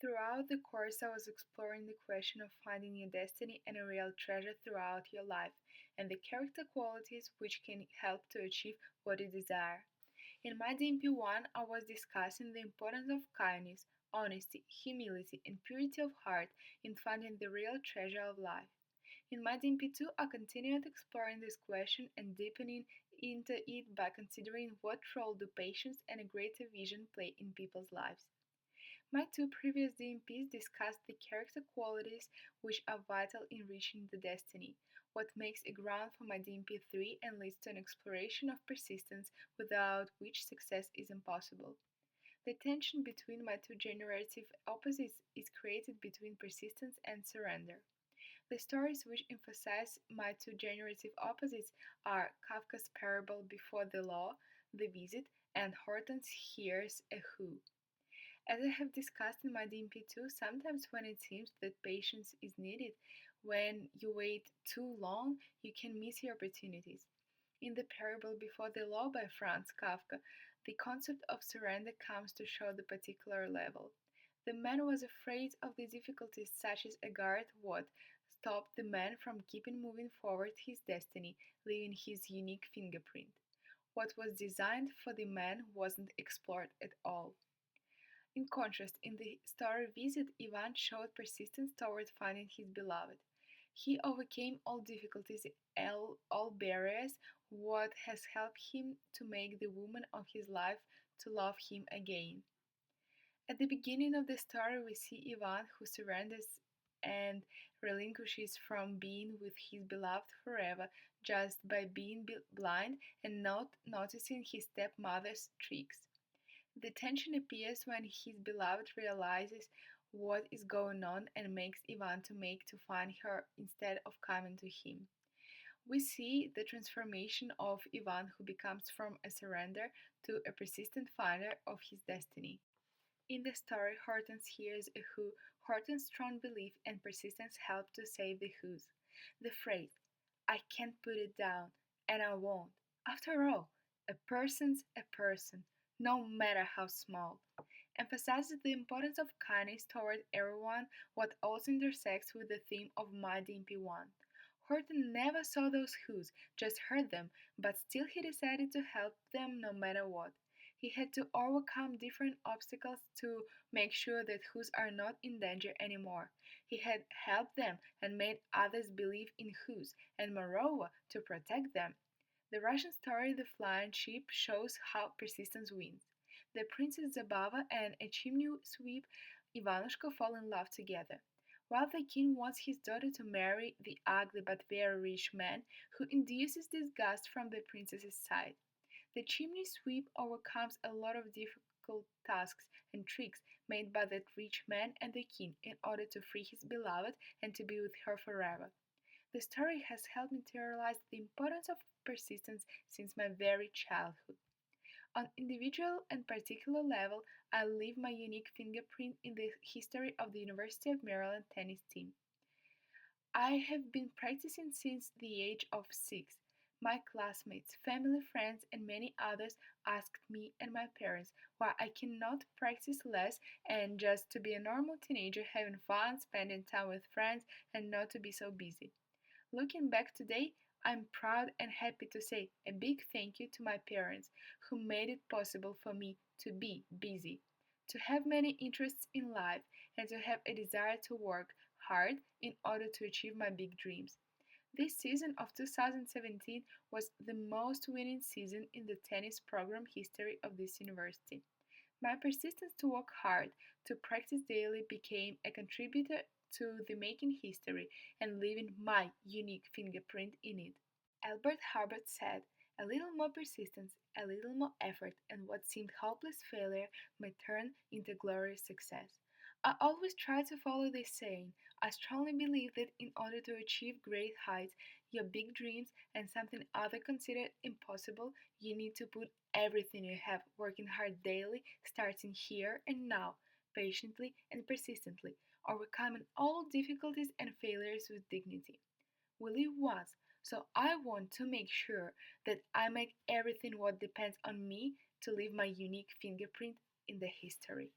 Throughout the course, I was exploring the question of finding your destiny and a real treasure throughout your life, and the character qualities which can help to achieve what you desire. In my DMP1, I was discussing the importance of kindness, honesty, humility, and purity of heart in finding the real treasure of life. In my DMP2, I continued exploring this question and deepening into it by considering what role do patience and a greater vision play in people's lives. My two previous DMPs discussed the character qualities which are vital in reaching the destiny, what makes a ground for my DMP3 and leads to an exploration of persistence without which success is impossible. The tension between my two generative opposites is created between persistence and surrender. The stories which emphasize my two generative opposites are Kafka's parable Before the Law, The Visit, and Hortense Hears a Who. As I have discussed in my DMP2, sometimes when it seems that patience is needed, when you wait too long, you can miss your opportunities. In the parable Before the Law by Franz Kafka, the concept of surrender comes to show the particular level. The man was afraid of the difficulties such as a guard what stopped the man from keeping moving forward his destiny, leaving his unique fingerprint. What was designed for the man wasn't explored at all. In contrast, in the story Visit, Ivan showed persistence toward finding his beloved. He overcame all difficulties, all barriers, what has helped him to make the woman of his life to love him again. At the beginning of the story, we see Ivan who surrenders and relinquishes from being with his beloved forever just by being blind and not noticing his stepmother's tricks. The tension appears when his beloved realizes what is going on and makes Ivan to make to find her instead of coming to him. We see the transformation of Ivan who becomes from a surrender to a persistent finder of his destiny. In the story, Hortense hears a who. Hortense's strong belief and persistence help to save the who's. The phrase, I can't put it down, and I won't. After all, a person's a person, no matter how small, emphasizes the importance of kindness toward everyone, what also intersects with the theme of My DMP1. Horton never saw those who's, just heard them, but still he decided to help them no matter what. He had to overcome different obstacles to make sure that who's are not in danger anymore. He had helped them and made others believe in who's, and moreover, to protect them. The Russian story The Flying Sheep shows how persistence wins. The Princess Zabava and a chimney sweep Ivanushka fall in love together, while the king wants his daughter to marry the ugly but very rich man who induces disgust from the princess's side. The chimney sweep overcomes a lot of difficult tasks and tricks made by that rich man and the king in order to free his beloved and to be with her forever. The story has helped me to realize the importance of persistence since my very childhood. On individual and particular level, I leave my unique fingerprint in the history of the University of Maryland tennis team. I have been practicing since the age of 6. My classmates, family, friends, and many others asked me and my parents why I cannot practice less and just to be a normal teenager having fun, spending time with friends, and not to be so busy. Looking back today, I'm proud and happy to say a big thank you to my parents who made it possible for me to be busy, to have many interests in life, and to have a desire to work hard in order to achieve my big dreams. This season of 2017 was the most winning season in the tennis program history of this university. My persistence to work hard, to practice daily became a contributor to the making history and leaving my unique fingerprint in it. Albert Hubbard said, a little more persistence, a little more effort, and what seemed hopeless failure may turn into glorious success. I always try to follow this saying. I strongly believe that in order to achieve great heights, your big dreams, and something others consider impossible, you need to put everything you have, working hard daily, starting here and now, patiently and persistently, overcoming all difficulties and failures with dignity. We live once, so I want to make sure that I make everything what depends on me to leave my unique fingerprint in the history.